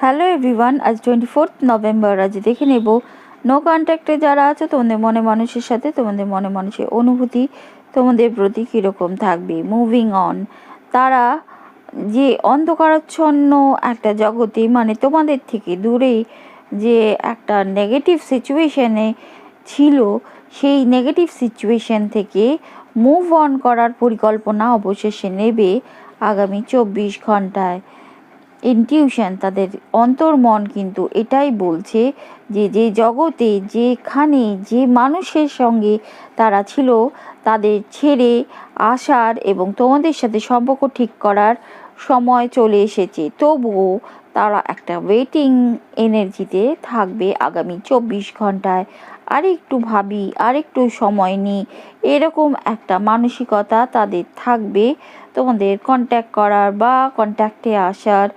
Hello everyone, আজ 24 November. আজ দেখে নেব নো কন্ট্যাক্টে যারা আছে তোমাদের মনে মানুষের সাথে তোমাদের মনে মানুষের অনুভূতি তোমাদের প্রতি কীরকম থাকবে। মুভিং অন, তারা যে অন্ধকারাচ্ছন্ন একটা জগতে, মানে তোমাদের থেকে দূরে যে একটা নেগেটিভ সিচুয়েশানে ছিল, সেই নেগেটিভ সিচুয়েশান থেকে মুভ অন করার পরিকল্পনা অবশেষে নেবে আগামী 24 ঘন্টায়। ইনটিউশন, তাদের অন্তর্মন কিন্তু এটাই বলছে যে যে জগতে, যেখানে যে মানুষের সঙ্গে তারা ছিল, তাদের ছেড়ে আসার এবং তোমাদের সাথে সম্পর্ক ঠিক করার সময় চলে এসেছে। তবুও তারা একটা ওয়েটিং এনার্জিতে থাকবে আগামী 24 ঘন্টায়। আরেকটু ভাবি, আরেকটু সময় নিই, এরকম একটা মানসিকতা তাদের থাকবে তোমাদের কন্ট্যাক্ট করার বা কন্ট্যাক্টে আসার।